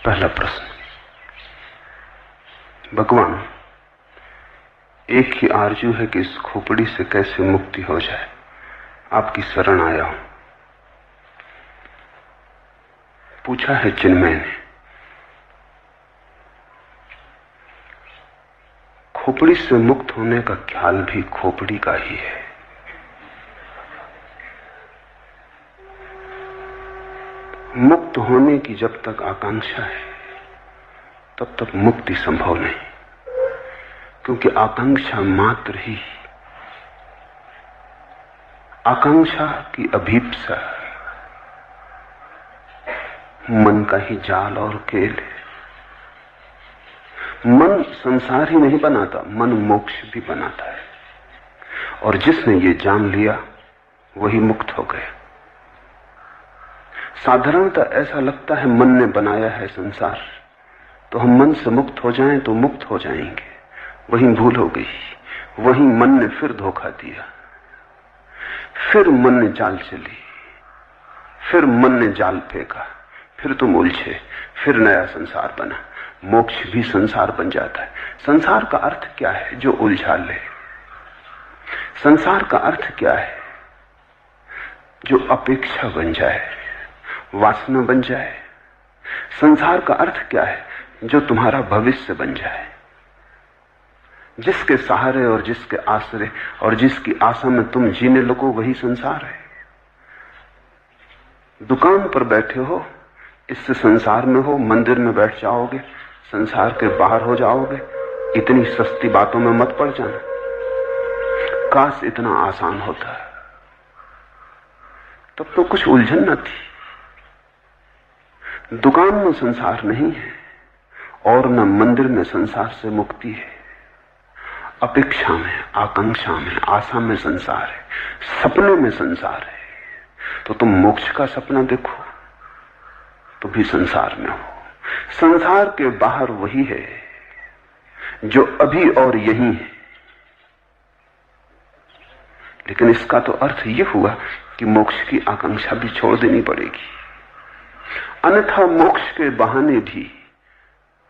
पहला प्रश्न, भगवान, एक ही आरजू है कि इस खोपड़ी से कैसे मुक्ति हो जाए। आपकी शरण आया हूं। पूछा है चिन्मय ने। खोपड़ी से मुक्त होने का ख्याल भी खोपड़ी का ही है। मुक्त होने की जब तक आकांक्षा है तब तक मुक्ति संभव नहीं, क्योंकि आकांक्षा मात्र ही, आकांक्षा की अभीप्सा मन का ही जाल और खेल है। मन संसार ही नहीं बनाता, मन मोक्ष भी बनाता है, और जिसने ये जान लिया वही मुक्त हो गया। साधारणतः ऐसा लगता है मन ने बनाया है संसार, तो हम मन से मुक्त हो जाएं तो मुक्त हो जाएंगे। वहीं भूल हो गई, वहीं मन ने फिर धोखा दिया, फिर मन ने चाल चली, फिर मन ने जाल फेंका, फिर तुम उलझे, फिर नया संसार बना। मोक्ष भी संसार बन जाता है। संसार का अर्थ क्या है? जो उलझा ले। संसार का अर्थ क्या है? जो अपेक्षा बन जाए, वासना बन जाए। संसार का अर्थ क्या है? जो तुम्हारा भविष्य बन जाए। जिसके सहारे और जिसके आश्रय और जिसकी आशा में तुम जीने लगो, वही संसार है। दुकान पर बैठे हो, इससे संसार में हो। मंदिर में बैठ जाओगे, संसार के बाहर हो जाओगे। इतनी सस्ती बातों में मत पड़ जाना। काश इतना आसान होता, तब तो कुछ उलझन न थी। दुकान में संसार नहीं है और न मंदिर में संसार से मुक्ति है। अपेक्षा में, आकांक्षा में, आशा में संसार है, सपने में संसार है। तो तुम मोक्ष का सपना देखो तो भी संसार में हो। संसार के बाहर वही है जो अभी और यही है। लेकिन इसका तो अर्थ यह हुआ कि मोक्ष की आकांक्षा भी छोड़ देनी पड़ेगी, अन्यथा मोक्ष के बहाने भी,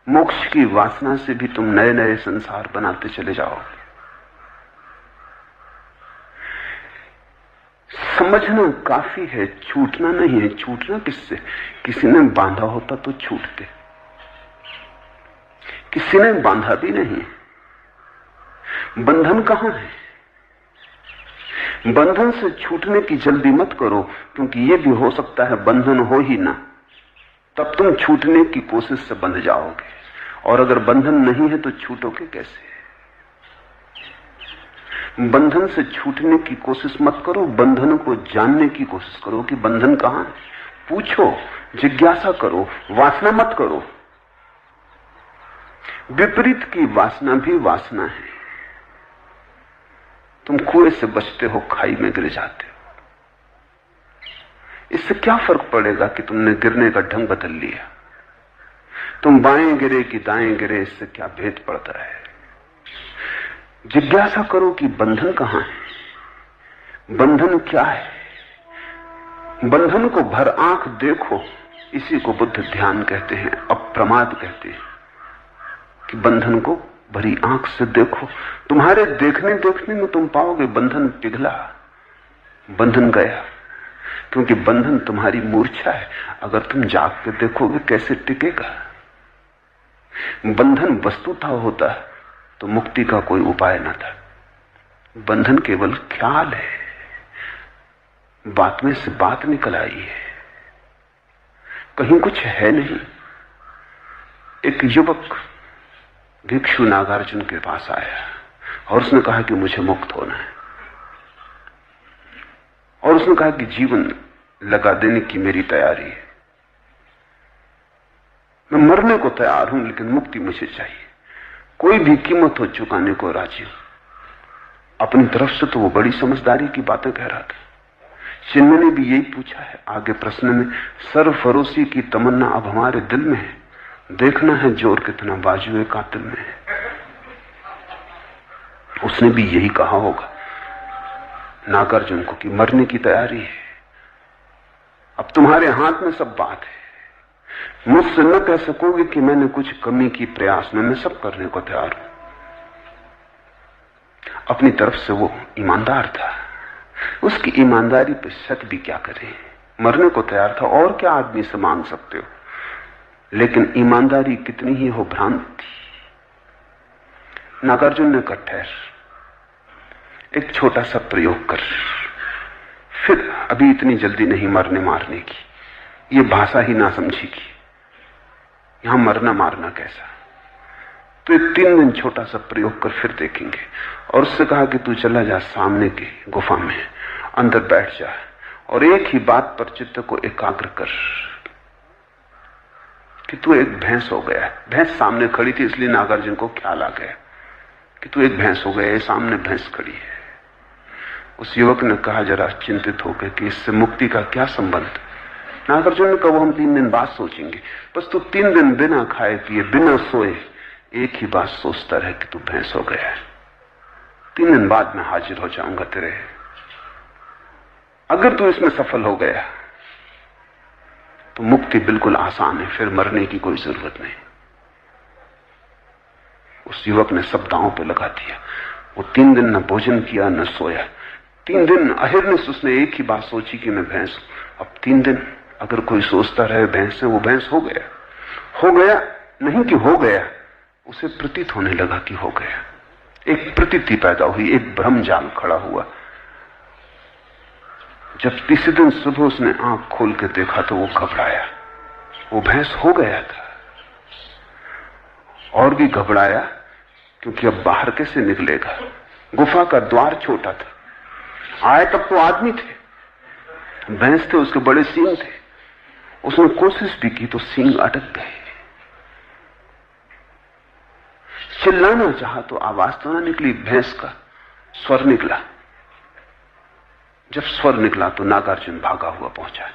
मोक्ष की वासना से भी तुम नए नए संसार बनाते चले जाओगे। समझना काफी है, छूटना नहीं है। छूटना किससे? किसी ने बांधा होता तो छूटते, किसी ने बांधा भी नहीं। बंधन कहां है? बंधन से छूटने की जल्दी मत करो, क्योंकि यह भी हो सकता है बंधन हो ही ना, तब तुम छूटने की कोशिश से बंध जाओगे। और अगर बंधन नहीं है तो छूटोगे कैसे? बंधन से छूटने की कोशिश मत करो, बंधन को जानने की कोशिश करो कि बंधन कहां है। पूछो, जिज्ञासा करो, वासना मत करो। विपरीत की वासना भी वासना है। तुम कुएं से बचते हो, खाई में गिर जाते हो। इससे क्या फर्क पड़ेगा कि तुमने गिरने का ढंग बदल लिया? तुम बाएं गिरे कि दाएं गिरे, इससे क्या भेद पड़ता है? जिज्ञासा करो कि बंधन कहां है, बंधन क्या है। बंधन को भर आंख देखो, इसी को बुद्ध ध्यान कहते हैं, अप्रमाद कहते हैं कि बंधन को भरी आंख से देखो। तुम्हारे देखने देखने में तुम पाओगे बंधन पिघला, बंधन गया, क्योंकि बंधन तुम्हारी मूर्छा है। अगर तुम जाग के देखोगे कैसे टिकेगा? बंधन वस्तुतः होता तो मुक्ति का कोई उपाय न था। बंधन केवल ख्याल है, बात में से बात निकल आई है, कहीं कुछ है नहीं। एक युवक भिक्षु नागार्जुन के पास आया और उसने कहा कि मुझे मुक्त होना है, और उसने कहा कि जीवन लगा देने की मेरी तैयारी है, मैं मरने को तैयार हूं, लेकिन मुक्ति मुझे चाहिए। कोई भी कीमत हो चुकाने को राजी हूं। अपनी तरफ से तो वो बड़ी समझदारी की बातें कह रहा था। चिन्मय ने भी यही पूछा है आगे प्रश्न में। सरफरोशी की तमन्ना अब हमारे दिल में है, देखना है जोर कितना बाजुए कातिल में है। उसने भी यही कहा होगा नागार्जुन को कि मरने की तैयारी है, अब तुम्हारे हाथ में सब बात है। मुझसे न कह सकोगे कि मैंने कुछ कमी की प्रयास में, मैं सब करने को तैयार हूं। अपनी तरफ से वो ईमानदार था, उसकी ईमानदारी पे शक भी क्या करे, मरने को तैयार था, और क्या आदमी से मांग सकते हो। लेकिन ईमानदारी कितनी ही हो भ्रांत थी। नागार्जुन ने कहा, ठहर, एक छोटा सा प्रयोग कर, फिर अभी इतनी जल्दी नहीं मरने मारने की, ये भाषा ही ना समझेगी, यहां मरना मारना कैसा। तो एक 3 दिन छोटा सा प्रयोग कर, फिर देखेंगे। और उससे कहा कि तू चला जा सामने की गुफा में, अंदर बैठ जा और एक ही बात पर चित्त को एकाग्र कर कि तू एक भैंस हो गया है। भैंस सामने खड़ी थी, इसलिए नागार्जुन को ख्याल आ गया कि तू एक भैंस हो गया है, सामने भैंस खड़ी है। उस युवक ने कहा जरा चिंतित होकर कि इससे मुक्ति का क्या संबंध। नागार्जुन ने कहा, वो हम 3 दिन बाद सोचेंगे। बस तू 3 दिन बिना खाए पिए, बिना सोए, एक ही बात सोचता रहे कि तू भैंस हो गया है। 3 दिन बाद मैं हाजिर हो जाऊंगा तेरे। अगर तू इसमें सफल हो गया तो मुक्ति बिल्कुल आसान है, फिर मरने की कोई जरूरत नहीं। उस युवक ने सब दांव पे लगा दिया। वो 3 दिन न भोजन किया न सोया। 3 दिन अहिर्निश उसने एक ही बात सोची कि मैं भैंस हूं। अब 3 दिन अगर कोई सोचता रहे भैंस है, वो भैंस हो गया। हो गया नहीं कि हो गया, उसे प्रतीत होने लगा कि हो गया। एक प्रतीति पैदा हुई, एक भ्रम जाल खड़ा हुआ। जब तीसरे दिन सुबह उसने आंख खोल के देखा तो वो घबराया, वो भैंस हो गया था। और भी घबराया क्योंकि अब बाहर कैसे निकलेगा। गुफा का द्वार छोटा था, आए तब तो आदमी थे, भैंस थे, उसके बड़े सींग थे। उसने कोशिश भी की तो सींग अटक गए। चिल्लाना चाहा तो आवाज तो ना निकली, भैंस का स्वर निकला। जब स्वर निकला तो नागार्जुन भागा हुआ पहुंचा।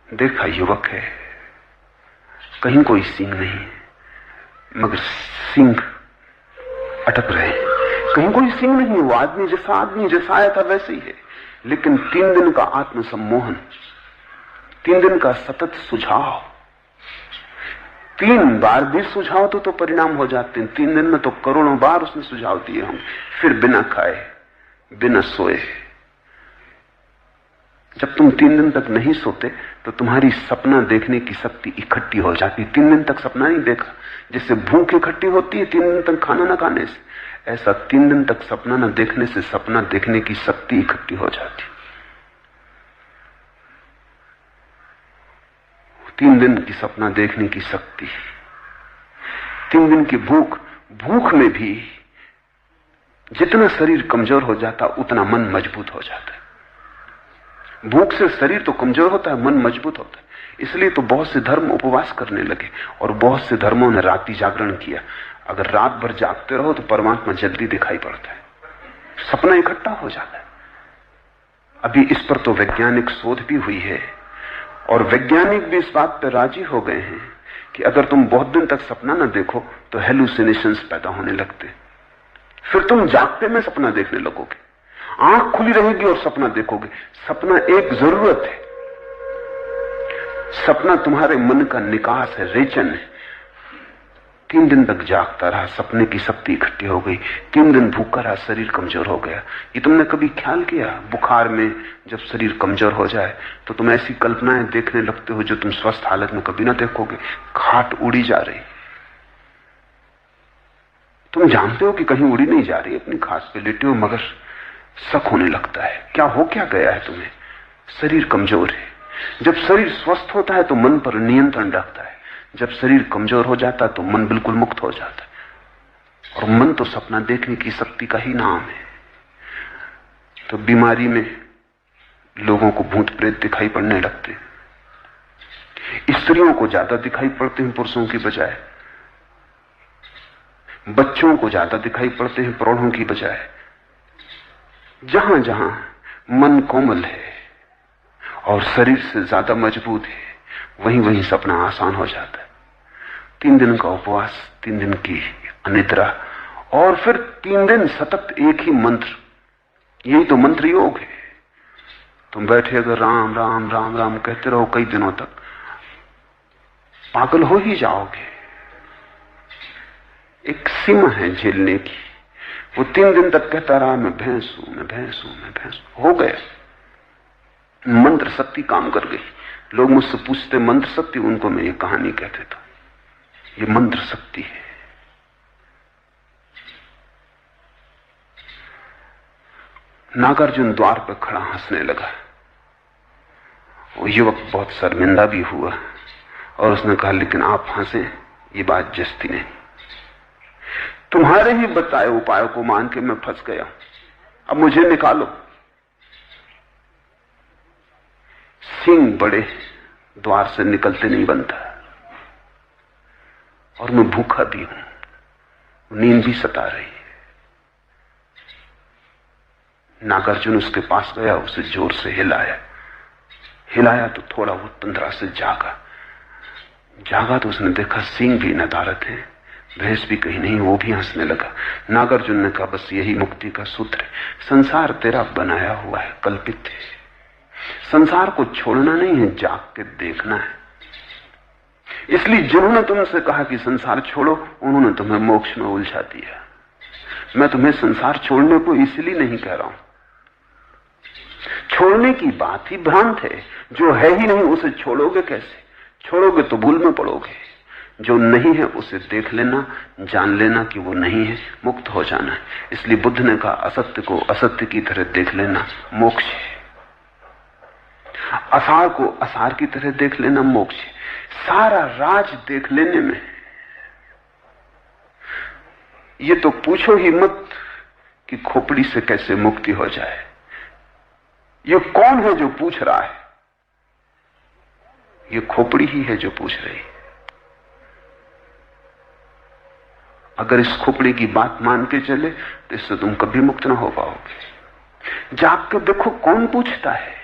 देखा युवक है, कहीं कोई सींग नहीं, मगर सींग अटक रहे। कहीं कोई सींग नहीं, वो आदमी जैसा आया था वैसे ही है। लेकिन 3 दिन का आत्मसम्मोहन, 3 दिन का सतत सुझाव, 3 बार भी सुझाव तो परिणाम हो जाते हैं। 3 दिन में तो करोड़ों बार उसने सुझाव दिए हम, फिर बिना खाए बिना सोए। जब तुम 3 दिन तक नहीं सोते तो तुम्हारी सपना देखने की शक्ति इकट्ठी हो जाती। 3 दिन तक सपना नहीं देखा, जैसे भूख इकट्ठी होती है 3 दिन तक खाना न खाने से, ऐसा 3 दिन तक सपना न देखने से सपना देखने की शक्ति इकट्ठी हो जाती। 3 दिन की सपना देखने की शक्ति, 3 दिन की भूख में भी जितना शरीर कमजोर हो जाता उतना मन मजबूत हो जाता है। भूख से शरीर तो कमजोर होता है, मन मजबूत होता है। इसलिए तो बहुत से धर्म उपवास करने लगे और बहुत से धर्मों ने रात्रि जागरण किया। अगर रात भर जागते रहो तो परमात्मा जल्दी दिखाई पड़ता है, सपना इकट्ठा हो जाता है। अभी इस पर तो वैज्ञानिक शोध भी हुई है और वैज्ञानिक भी इस बात पर राजी हो गए हैं कि अगर तुम बहुत दिन तक सपना न देखो तो हेलुसिनेशंस पैदा होने लगते, फिर तुम जागते में सपना देखने लगोगे, आंख खुली रहेगी और सपना देखोगे। सपना एक जरूरत है, सपना तुम्हारे मन का निकास है, रेचन है। 3 दिन तक जागता रहा, सपने की शक्ति इकट्ठी हो गई। 3 दिन भूखा रहा, शरीर कमजोर हो गया। ये तुमने कभी ख्याल किया, बुखार में जब शरीर कमजोर हो जाए तो तुम ऐसी कल्पनाएं देखने लगते हो जो तुम स्वस्थ हालत में कभी ना देखोगे। खाट उड़ी जा रही, तुम जानते हो कि कहीं उड़ी नहीं जा रही, अपनी खाट पे लेटे हो, मगर शक होने लगता है क्या गया है तुम्हें। शरीर कमजोर है। जब शरीर स्वस्थ होता है तो मन पर नियंत्रण रखता है, जब शरीर कमजोर हो जाता है तो मन बिल्कुल मुक्त हो जाता है। और मन तो सपना देखने की शक्ति का ही नाम है। तो बीमारी में लोगों को भूत प्रेत दिखाई पड़ने लगते, स्त्रियों को ज्यादा दिखाई पड़ते हैं पुरुषों की बजाय, बच्चों को ज्यादा दिखाई पड़ते हैं प्रौढ़ों की बजाय। जहां जहां मन कोमल है और शरीर से ज्यादा मजबूत है, वहीं वहीं सपना आसान हो जाता है। 3 दिन का उपवास, 3 दिन की अनिद्रा और फिर 3 दिन सतत एक ही मंत्र, यही तो मंत्र योग है। तुम बैठे अगर राम राम राम राम कहते रहो कई दिनों तक, पागल हो ही जाओगे। एक सीमा है झेलने की। वो 3 दिन तक कहता रहा मैं भैंस हूं, मैं भैंस हूं, मैं भैंस हूं। हो गया, मंत्र शक्ति काम कर गई। लोग मुझसे पूछते मंत्र शक्ति, उनको मैं ये कहानी कहते था, ये मंत्र शक्ति है। नागार्जुन द्वार पर खड़ा हंसने लगा। वो युवक बहुत शर्मिंदा भी हुआ और उसने कहा लेकिन आप हंसे, ये बात जस्ती नहीं। तुम्हारे ही बताए उपायों को मान के मैं फंस गया, अब मुझे निकालो। सींग बड़े, द्वार से निकलते नहीं बनता, और मैं भूखा भी हूं, नींद भी सता रही है। नागार्जुन उसके पास गया, उसे जोर से हिलाया तो थोड़ा वो तंद्रा से जागा तो उसने देखा सींग भी नदारत है, भैंस भी कहीं नहीं। वो भी हंसने लगा। नागार्जुन ने कहा बस यही मुक्ति का सूत्र है। संसार तेरा बनाया हुआ है, कल्पित है। संसार को छोड़ना नहीं है, जाग के देखना है। इसलिए जिन्होंने तुमसे कहा कि संसार छोड़ो, उन्होंने तुम्हें मोक्ष में उलझा दिया। मैं तुम्हें संसार छोड़ने को इसलिए नहीं कह रहा हूं। छोड़ने की बात ही भ्रांत है। जो है ही नहीं उसे छोड़ोगे कैसे? छोड़ोगे तो भूल में पड़ोगे। जो नहीं है उसे देख लेना, जान लेना कि वो नहीं है, मुक्त हो जाना है। इसलिए बुद्ध ने कहा असत्य को असत्य की तरह देख लेना मोक्ष है, असार को असार की तरह देख लेना मोक्ष है। सारा राज देख लेने में ये तो पूछो ही मत कि खोपड़ी से कैसे मुक्ति हो जाए। ये कौन है जो पूछ रहा है? ये खोपड़ी ही है जो पूछ रही है। अगर इस खोपड़ी की बात मान के चले तो इससे तुम कभी मुक्त ना हो पाओगे। जाग के देखो कौन पूछता है,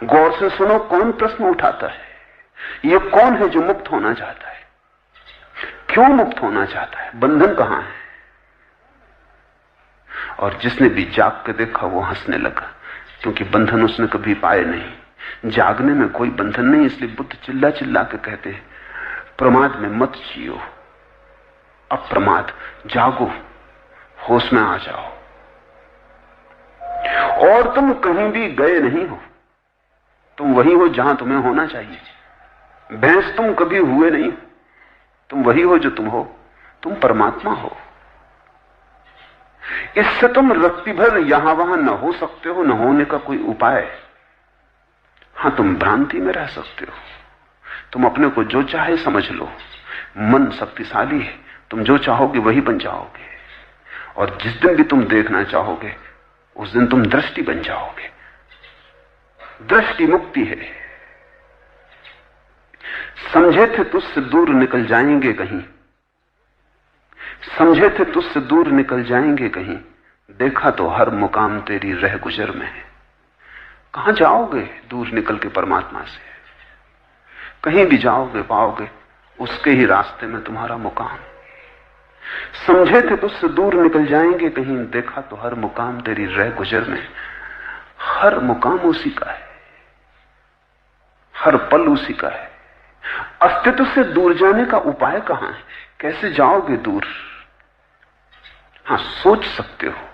गौर से सुनो कौन प्रश्न उठाता है। ये कौन है जो मुक्त होना चाहता है? क्यों मुक्त होना चाहता है? बंधन कहां है? और जिसने भी जाग के देखा वो हंसने लगा, क्योंकि बंधन उसने कभी पाए नहीं। जागने में कोई बंधन नहीं। इसलिए बुद्ध चिल्ला चिल्ला के कहते हैं प्रमाद में मत जियो, अप्रमाद जागो, होश में आ जाओ। और तुम कहीं भी गए नहीं हो, तुम वही हो जहां तुम्हें होना चाहिए। भैंस तुम कभी हुए नहीं, तुम वही हो जो तुम हो, तुम परमात्मा हो। इससे तुम रत्ती भर यहां वहां न हो सकते हो, न होने का कोई उपाय है। हां, तुम भ्रांति में रह सकते हो। तुम अपने को जो चाहे समझ लो। मन शक्तिशाली है, तुम जो चाहोगे वही बन जाओगे। और जिस दिन भी तुम देखना चाहोगे उस दिन तुम दृष्टि बन जाओगे। दृष्टि मुक्ति है। समझे थे तुझसे दूर निकल जाएंगे कहीं, समझे थे तुझसे दूर निकल जाएंगे कहीं, देखा तो हर मुकाम तेरी रह गुजर में है। कहां जाओगे दूर निकल के परमात्मा से? कहीं भी जाओगे पाओगे उसके ही रास्ते में तुम्हारा मुकाम। समझे थे तुझसे दूर निकल जाएंगे कहीं, देखा तो हर मुकाम तेरी रह गुजर में। हर मुकाम उसी का है, हर पल उसी का है। अस्तित्व से दूर जाने का उपाय कहां है? कैसे जाओगे दूर? हां, सोच सकते हो,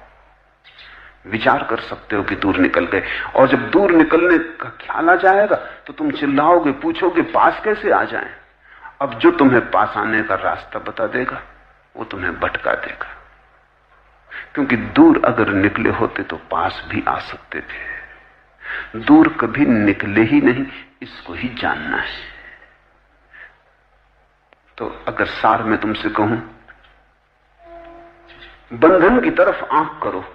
विचार कर सकते हो कि दूर निकल गए। और जब दूर निकलने का ख्याल आ जाएगा तो तुम चिल्लाओगे, पूछोगे पास कैसे आ जाएं? अब जो तुम्हें पास आने का रास्ता बता देगा वो तुम्हें भटका देगा। क्योंकि दूर अगर निकले होते तो पास भी आ सकते थे। दूर कभी निकले ही नहीं, इसको ही जानना है। तो अगर सार में तुमसे कहूं, बंधन की तरफ आंख करो,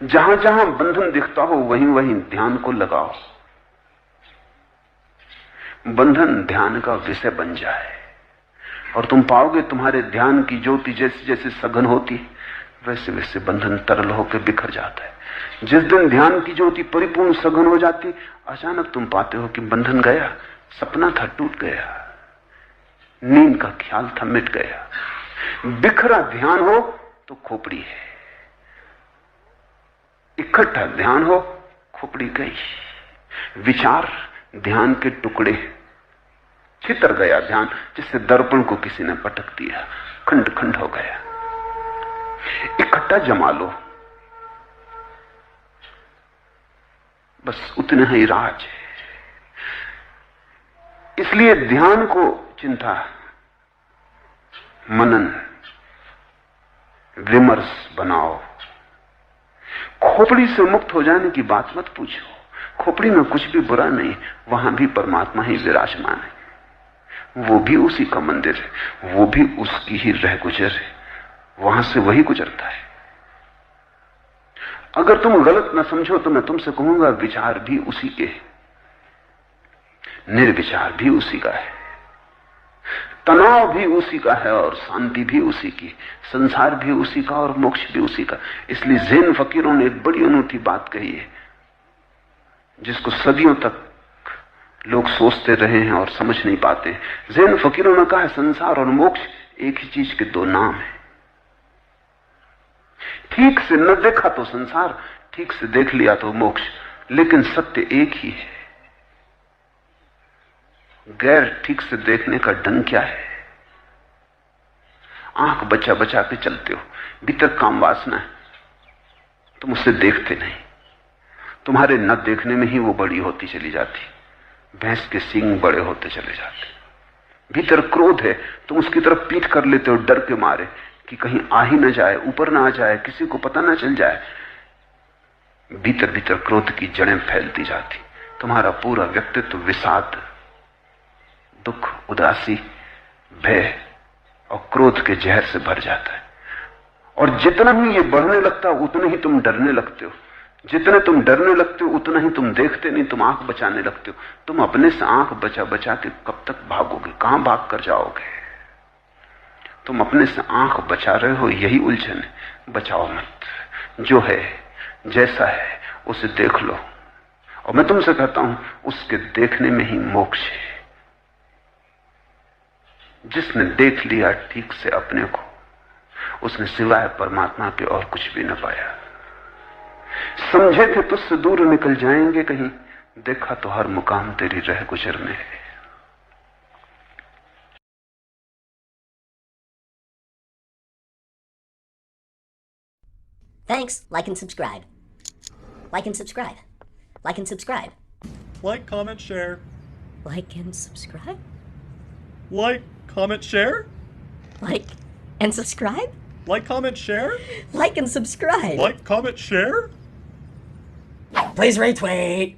जहां जहां बंधन दिखता हो वहीं वहीं ध्यान को लगाओ। बंधन ध्यान का विषय बन जाए और तुम पाओगे तुम्हारे ध्यान की ज्योति जैसे जैसे सघन होती वैसे वैसे बंधन तरल होकर बिखर जाता है। जिस दिन ध्यान की ज्योति परिपूर्ण सघन हो जाती, अचानक तुम पाते हो कि बंधन गया, सपना था टूट गया, नींद का ख्याल था मिट गया। बिखरा ध्यान हो तो खोपड़ी है, इकट्ठा ध्यान हो खोपड़ी गई। विचार ध्यान के टुकड़े छितर गया ध्यान, जिससे दर्पण को किसी ने पटक दिया, खंड खंड हो गया। इकट्ठा जमा लो, बस उतने ही राज है। इसलिए ध्यान को चिंता, मनन, विमर्श बनाओ। खोपड़ी से मुक्त हो जाने की बात मत पूछो। खोपड़ी में कुछ भी बुरा नहीं, वहां भी परमात्मा ही विराजमान है। वो भी उसी का मंदिर है, वो भी उसकी ही रह गुजर है, वहां से वही गुजरता है। अगर तुम गलत ना समझो तो मैं तुमसे कहूंगा, विचार भी उसी के है, निर्विचार भी उसी का है, तनाव भी उसी का है और शांति भी उसी की, संसार भी उसी का और मोक्ष भी उसी का। इसलिए ज़ैन फकीरों ने एक बड़ी अनूठी बात कही है, जिसको सदियों तक लोग सोचते रहे हैं और समझ नहीं पाते। ज़ैन फकीरों ने कहा है, संसार और मोक्ष एक ही चीज के दो नाम हैं। ठीक से न देखा तो संसार, ठीक से देख लिया तो मोक्ष, लेकिन सत्य एक ही है। गैर ठीक से देखने का ढंग क्या है? आंख बचा बचा के चलते हो, भीतर काम वासना है, तुम उसे देखते नहीं। तुम्हारे न देखने में ही वो बड़ी होती चली जाती, भैंस के सींग बड़े होते चले जाते। भीतर क्रोध है, तुम उसकी तरफ पीठ कर लेते हो डर के मारे कि कहीं आ ही न जाए, ऊपर ना आ जाए, किसी को पता ना चल जाए। भीतर भीतर क्रोध की जड़ें फैलती जाती, तुम्हारा पूरा व्यक्तित्व विषाद, दुख, उदासी, भय और क्रोध के जहर से भर जाता है। और जितना ही ये बढ़ने लगता है उतने ही तुम डरने लगते हो। जितने तुम डरने लगते हो उतना ही तुम देखते नहीं, तुम आंख बचाने लगते हो। तुम अपने से आंख बचा बचा के कब तक भागोगे? कहां भाग कर जाओगे? तुम अपने से आंख बचा रहे हो, यही उलझन है। बचाओ मत, जो है जैसा है उसे देख लो। और मैं तुमसे कहता हूं, उसके देखने में ही मोक्ष है। जिसने देख लिया ठीक से अपने को, उसने सिवाय परमात्मा के और कुछ भी न पाया। समझे थे तुझसे दूर निकल जाएंगे कहीं, देखा तो हर मुकाम तेरी रह गुजर में है। Thanks. Like and subscribe. Like and subscribe. Like and subscribe. Like, comment, share. Like and subscribe. Like, comment, share. Like and subscribe. Like, comment, share. Like and subscribe. Like, comment, share. Please retweet.